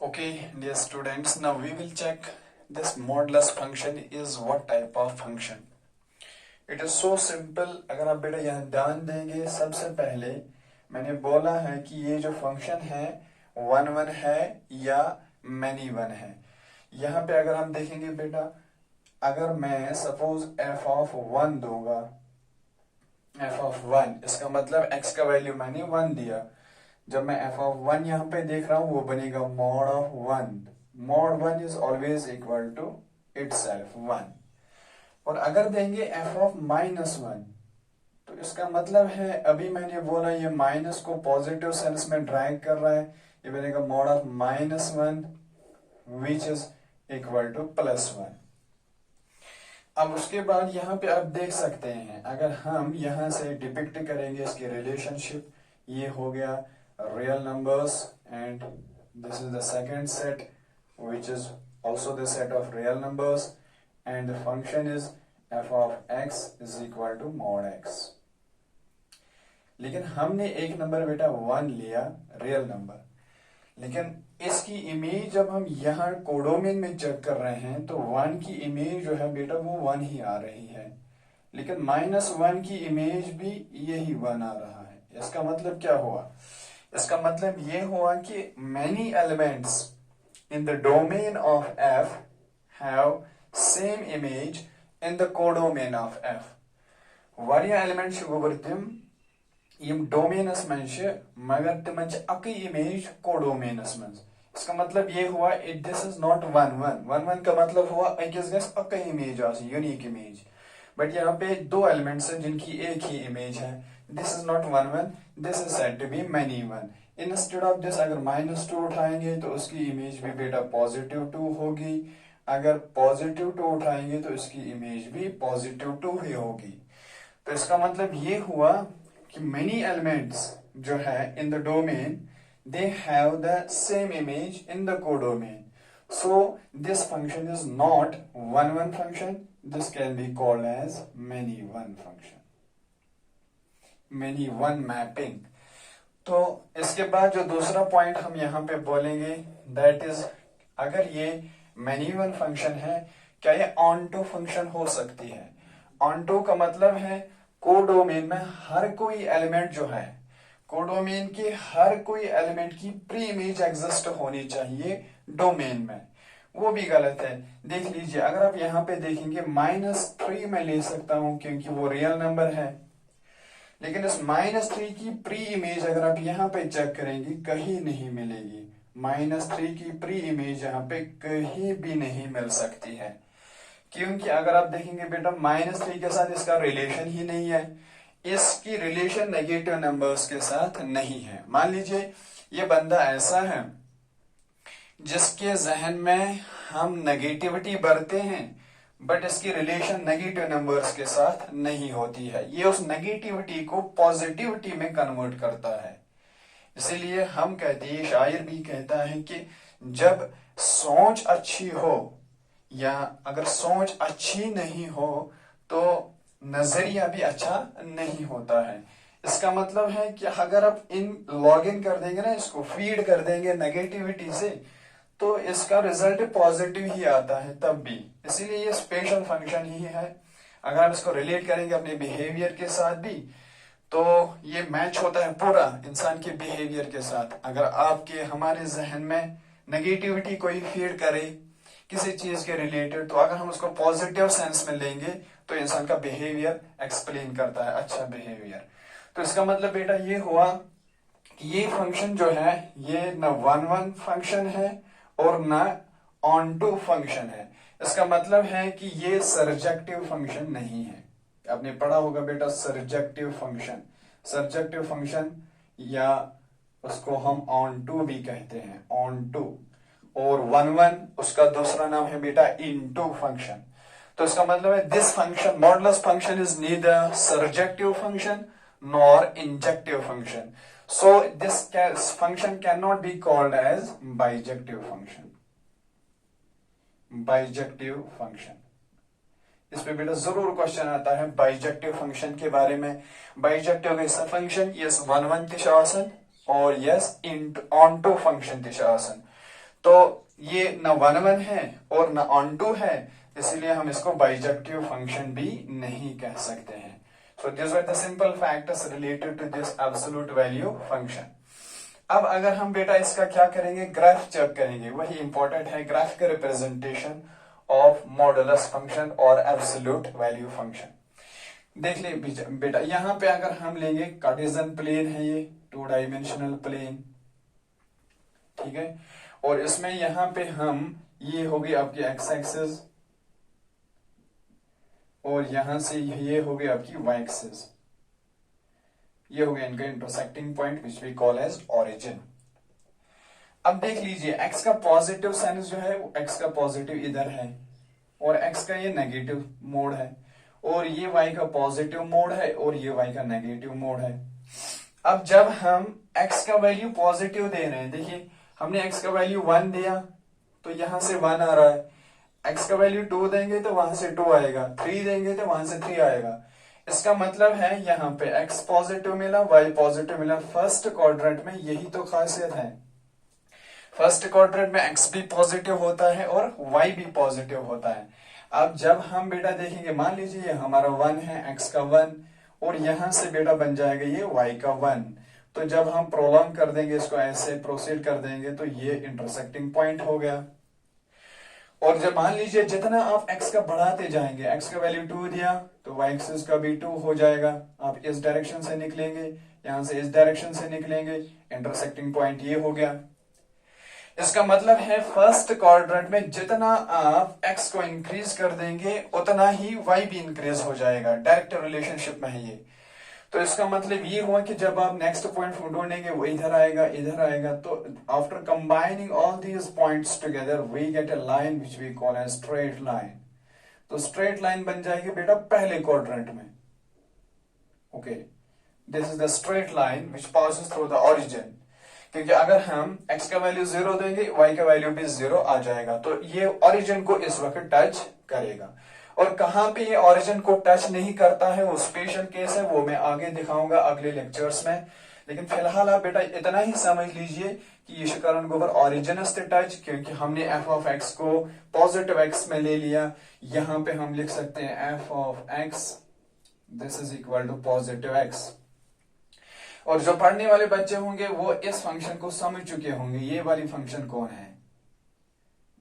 Okay, dear students, now we will check this modulus function is what type of function. It is so simple. अगर आप बेटा यहाँ ध्यान देंगे, सबसे पहले मैंने बोला है कि ये जो फंक्शन है वन वन है या मैनी वन है. यहाँ पे अगर हम देखेंगे बेटा, अगर मैं सपोज f ऑफ वन दूंगा, f ऑफ वन, इसका मतलब x का वैल्यू मैंने वन दिया. जब मैं f ऑफ वन यहाँ पे देख रहा हूं वो बनेगा mod of one. Mod one is always equal to itself one. और अगर देंगे f ऑफ माइनस वन, तो इसका मतलब है, अभी मैंने बोला ये माइनस को पॉजिटिव सेंस में ड्रैग कर रहा है, ये बनेगा mod of minus one which is equal two plus one. अब उसके बाद यहाँ पे आप देख सकते हैं, अगर हम यहाँ से डिपिक्ट करेंगे इसकी रिलेशनशिप, ये हो गया real numbers and this is the second set which is also the set of real numbers and the function is f of x is equal to mod x. लेकिन हमने एक नंबर बेटा one लिया real number, लेकिन इसकी image जब हम यहाँ कोडोमेन में चेक कर रहे हैं तो वन की इमेज जो है बेटा वो वन ही आ रही है, लेकिन माइनस वन की इमेज भी यही वन आ रहा है. इसका मतलब क्या हुआ? इसका मतलब ये हुआ कि many elements in the domain of f have same image in the codomain of f. वारिया एलिमेंट छ गोबर तिम यम डोमेनस में छ, मगर तिमन छ अकई इमेज कोडोमेनस में. इसका मतलब ये हुआ this is not one one. One one का मतलब हुआ अकिस गस अकई इमेज आसी, यूनिक इमेज. बट यहाँ पे दो एलिमेंट्स हैं जिनकी एक ही इमेज है. This is not one one, this is said to be many one. Instead of this अगर माइनस टू उठाएंगे तो उसकी इमेज भी बेटा पॉजिटिव टू होगी, अगर पॉजिटिव टू उठाएंगे तो इसकी इमेज भी पॉजिटिव टू ही होगी. तो इसका मतलब ये हुआ कि many elements जो है in the domain they have the same image in the codomain. So this function is not one one function, this can be called as many one function, many one mapping. तो इसके बाद जो दूसरा point हम यहाँ पे बोलेंगे that is, अगर ये many one फंक्शन है, क्या ये ऑन टू फंक्शन हो सकती है? ऑन टू का मतलब है कोडोमेन में हर कोई एलिमेंट जो है, कोडोमेन के हर कोई एलिमेंट की प्री इमेज एग्जिस्ट होनी चाहिए डोमेन में. वो भी गलत है. देख लीजिए, अगर आप यहाँ पे देखेंगे -3 में ले सकता हूं क्योंकि वो रियल नंबर है, लेकिन इस -3 की प्री इमेज अगर आप यहाँ पे चेक करेंगे कहीं नहीं मिलेगी. -3 की प्री इमेज यहाँ पे कहीं भी नहीं मिल सकती है, क्योंकि अगर आप देखेंगे बेटा -3 के साथ इसका रिलेशन ही नहीं है, इसकी रिलेशन नेगेटिव नंबर्स के साथ नहीं है. मान लीजिए ये बंदा ऐसा है जिसके जहन में हम नेगेटिविटी भरते हैं, बट इसकी रिलेशन नेगेटिव नंबर्स के साथ नहीं होती है. ये उस नेगेटिविटी को पॉजिटिविटी में कन्वर्ट करता है. इसीलिए हम कहते हैं, शायर भी कहता है कि जब सोच अच्छी हो या अगर सोच अच्छी नहीं हो तो नजरिया भी अच्छा नहीं होता है. इसका मतलब है कि अगर आप लॉग इन कर देंगे ना, इसको फीड कर देंगे नेगेटिविटी से, तो इसका रिजल्ट पॉजिटिव ही आता है तब भी. इसीलिए ये स्पेशल फंक्शन ही है. अगर हम इसको रिलेट करेंगे अपने बिहेवियर के साथ भी, तो ये मैच होता है पूरा इंसान के बिहेवियर के साथ. अगर आपके हमारे जहन में नेगेटिविटी कोई फीड करे किसी चीज के रिलेटेड, तो अगर हम उसको पॉजिटिव सेंस में लेंगे तो इंसान का बिहेवियर एक्सप्लेन करता है अच्छा बिहेवियर. तो इसका मतलब बेटा ये हुआ कि ये फंक्शन जो है ये न वन वन फंक्शन है और न ऑन टू फंक्शन है. इसका मतलब है कि ये सरजेक्टिव फंक्शन नहीं है. आपने पढ़ा होगा बेटा सरजेक्टिव फंक्शन. सरजेक्टिव फंक्शन या उसको हम ऑन टू भी कहते हैं, ऑन टू. और वन वन उसका दूसरा नाम है बेटा इनटू फंक्शन. तो इसका मतलब है this function modulus function is neither surjective function nor injective function. So this function cannot be called as bijective function. Bijective function. इस पे बेटा जरूर क्वेश्चन आता है बाइजेक्टिव फंक्शन के बारे में. बाइजेक्टिव कैसा फंक्शन? यस वन वन तिश आसन और यस ऑन टू फंक्शन तिश आसन. तो ये न 1 है और न ऑन टू है, इसलिए हम इसको बाइजेक्टिव फंक्शन भी नहीं कह सकते हैं। So this were the simple factors related to this absolute value function. अब अगर हम बेटा इसका क्या करेंगे, ग्राफ चेक करेंगे, वही इंपॉर्टेंट है, graphical representation of modulus function और एब्सोल्यूट वैल्यू फंक्शन। देख ले बेटा, यहां पे अगर हम लेंगे कार्टेशियन प्लेन है, ये 2 डायमेंशनल प्लेन, ठीक है, और इसमें यहां पे हम, ये होगी आपकी एक्स एक्सिस और यहां से ये होगी आपकी वाई एक्सिस, ये हो गया इनका intersecting point which we call as origin. अब देख लीजिए x का पॉजिटिव साइन जो है वो x का पॉजिटिव इधर है और x का ये नेगेटिव मोड है, और ये y का पॉजिटिव मोड है और ये y का नेगेटिव मोड है। अब जब हम x का वैल्यू पॉजिटिव दे रहे हैं, देखिए हमने x का वैल्यू 1 दिया तो यहां से 1 आ रहा है, x का वैल्यू 2 देंगे तो वहां से 2 आएगा, 3 देंगे तो वहां से 3 आएगा। इसका मतलब है यहाँ पे x पॉजिटिव मिला, y पॉजिटिव मिला। फर्स्ट क्वाड्रेंट में यही तो खासियत है, फर्स्ट क्वाड्रेंट में x भी पॉजिटिव होता है और y भी पॉजिटिव होता है। अब जब हम बेटा देखेंगे, मान लीजिए हमारा 1 है, x का 1, और यहां से बेटा बन जाएगा ये y का 1, तो जब हम प्रोलॉन्ग कर देंगे इसको, ऐसे प्रोसीड कर देंगे तो ये इंटरसेक्टिंग पॉइंट हो गया। और जब मान लीजिए जितना आप x का बढ़ाते जाएंगे, x का वैल्यू 2 दिया तो y एक्सिस का भी 2 हो जाएगा। आप इस डायरेक्शन से निकलेंगे, यहां से इस डायरेक्शन से निकलेंगे, इंटरसेक्टिंग पॉइंट ये हो गया। इसका मतलब है फर्स्ट क्वाड्रेंट में जितना आप x को इंक्रीज कर देंगे उतना ही y भी इंक्रीज हो जाएगा, डायरेक्ट रिलेशनशिप में है ये। तो इसका मतलब ये हुआ कि जब आप नेक्स्ट पॉइंट ढूंढेंगे वो इधर आएगा, इधर आएगा, तो after combining all these points together we get a line which we call as straight line. तो स्ट्रेट लाइन बन जाएगी बेटा पहले क्वाड्रेंट में। Okay, this is the straight line which passes through the origin, क्योंकि अगर हम x का वैल्यू 0 देंगे y का वैल्यू भी 0 आ जाएगा, तो ये ओरिजिन को इस वक्त टच करेगा। और कहां पे ये ओरिजिन को टच नहीं करता है वो स्पेशल केस है, वो मैं आगे दिखाऊंगा अगले लेक्चर्स में। लेकिन फिलहाल आप बेटा इतना ही समझ लीजिए कि ये शिकरण गोबर ओरिजिन से टच, क्योंकि हमने f ऑफ x को पॉजिटिव x में ले लिया। यहां पे हम लिख सकते हैं f of x this is equal to positive x। और जो पढ़ने वाले बच्चे होंगे वो इस फंक्शन को समझ चुके होंगे, ये वाली फंक्शन कौन है,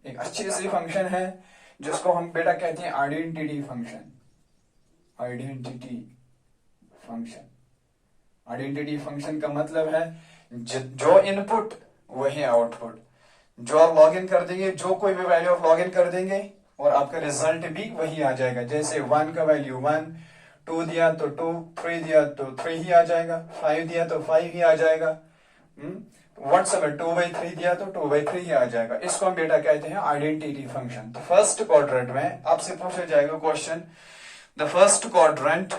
एक अच्छी सी फंक्शन है जिसको हम बेटा कहते हैं identity function. Identity function, identity function का मतलब है जो इनपुट वही आउटपुट, जो आप लॉग इन कर देंगे, जो कोई भी वैल्यू आप लॉग इन कर देंगे और आपका रिजल्ट भी वही आ जाएगा। जैसे 1 का वैल्यू 1, 2 दिया तो 2, 3 दिया तो 3 ही आ जाएगा, 5 दिया तो 5 ही आ जाएगा, व्हाट्सएवर 2/3 दिया तो 2/3 ही आ जाएगा। इसको हम बेटा कहते हैं आइडेंटिटी फंक्शन। तो फर्स्ट क्वाड्रेंट में आपसे पूछा जाएगा question, the first quadrant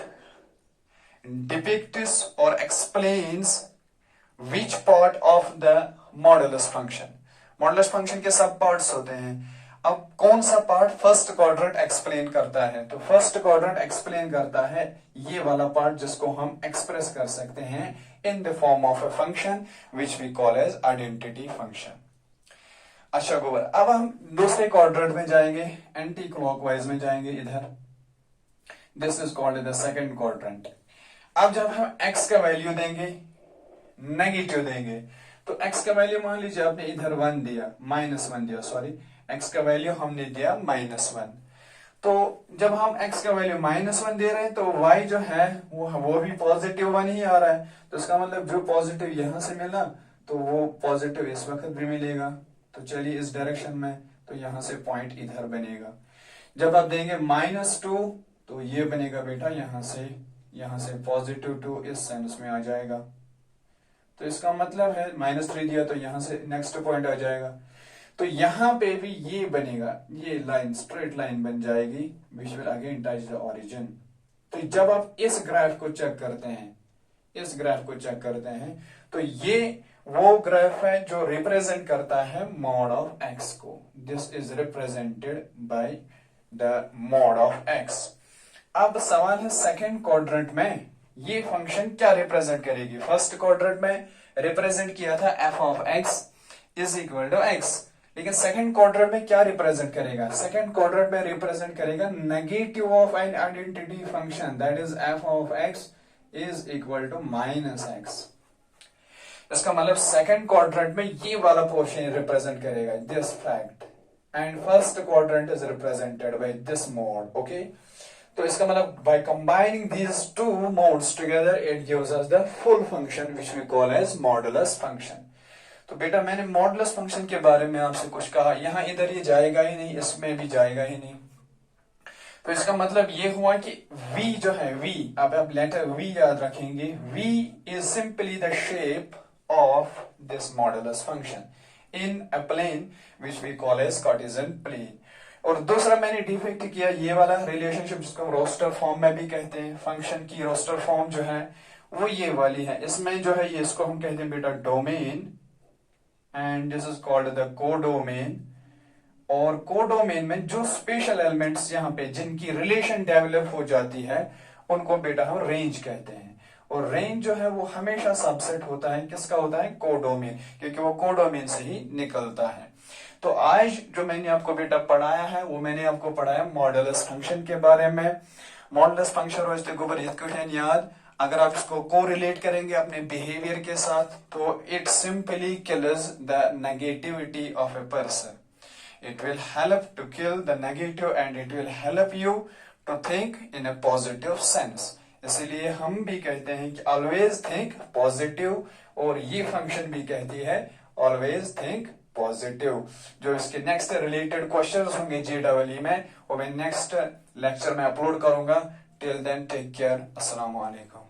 depicts और explains which part of the modulus function. Modulus function के सब पार्ट्स होते हैं, अब कौन सा पार्ट फर्स्ट क्वाड्रेंट एक्सप्लेन करता है, तो फर्स्ट क्वाड्रेंट एक्सप्लेन करता है ये वाला पार्ट जिसको हम एक्सप्रेस कर सकते हैं in the form of a function which we call as identity function. अच्छा गोबर, अब हम दूसरे क्वाड्रेंट में जाएंगे, एंटी क्लॉकवाइज में जाएंगे इधर, this is called the second quadrant. अब जब हम x का वैल्यू देंगे, नेगेटिव देंगे, तो x का वैल्यू मान लीजिए आपने इधर 1 दिया, -1 दिया, सॉरी x का वैल्यू हमने दिया -1। तो जब हम x का वैल्यू -1 दे रहे हैं तो y जो है वो भी पॉजिटिव 1 ही आ रहा है, तो इसका मतलब जो पॉजिटिव यहां से मिला तो वो पॉजिटिव इस वक्त भी मिलेगा। तो चलिए इस डायरेक्शन में, तो यहां से पॉइंट इधर बनेगा। जब आप देंगे -2 तो ये बनेगा बेटा यहां से पॉजिटिव 2 इस सेंस में आ जाएगा। तो इसका मतलब है -3 दिया तो यहां से नेक्स्ट पॉइंट आ जाएगा। तो यहां पे भी ये बनेगा, ये लाइन स्ट्रेट लाइन बन जाएगी which will again touch the origin. तो जब आप इस ग्राफ को चेक करते हैं, तो ये वो ग्राफ है जो रिप्रेजेंट करता है मॉड ऑफ x को। This is represented by the mod of x। अब सवाल है सेकेंड क्वाड्रेंट में ये फंक्शन क्या रिप्रेजेंट करेगी। फर्स्ट क्वाड्रेंट में रिप्रेजेंट किया था f of x is equal to x, लेकिन सेकंड क्वाड्रेंट में क्या रिप्रेजेंट करेगा? सेकंड क्वाड्रेंट में रिप्रेजेंट करेगा negative of an identity function, that is f of x is equal to minus x. इसका मतलब सेकंड क्वाड्रेंट में ये वाला पोर्शन रिप्रेजेंट करेगा this fact, and first quadrant is represented by this mod. Okay, तो इसका मतलब by combining these two mods together it gives us the full function which we call as modulus function. तो बेटा मैंने modulus function के बारे में आपसे कुछ कहा, यहां इधर ये जाएगा ही नहीं, इसमें भी जाएगा ही नहीं। तो इसका मतलब ये हुआ कि v जो है v, अब आप लेटर v याद रखेंगे, v is simply the shape of this modulus function in a plane which we call as Cartesian plane. और दूसरा मैंने डिफाइन किया ये वाला रिलेशनशिप जिसको हम रोस्टर फॉर्म में भी कहते हैं, फंक्शन की रोस्टर फॉर्म जो है वो ये वाली है। इसमें जो है ये इसको हम कहते हैं बेटा domain, and this is called the codomain. और कोडोमेन में जो स्पेशल एलिमेंट्स यहाँ पे जिनकी रिलेशन डेवलप हो जाती है उनको बेटा हम रेंज कहते हैं। और रेंज जो है वो हमेशा सबसेट होता है, किसका होता है? कोडोमेन, क्योंकि वो कोडोमेन से ही निकलता है। तो आज जो मैंने आपको बेटा पढ़ाया है वो मैंने आपको पढ़ाया मॉडुलस फंक्शन के बारे में। मॉडुलस फंक्शन रोज गोबर याद, अगर आप इसको कोरिलेट करेंगे अपने बिहेवियर के साथ तो it simply kills the negativity of a person. It will help to kill the negative and it will help you to think in a positive sense. इसलिए हम भी कहते हैं कि always think positive, और ये फंक्शन भी कहती है always think positive। जो इसके नेक्स्ट रिलेटेड क्वेश्चंस होंगे JEE में वो मैं नेक्स्ट लेक्चर में अपलोड करूंगा। टिल देन टेक केयर, अस्सलाम वालेकुम।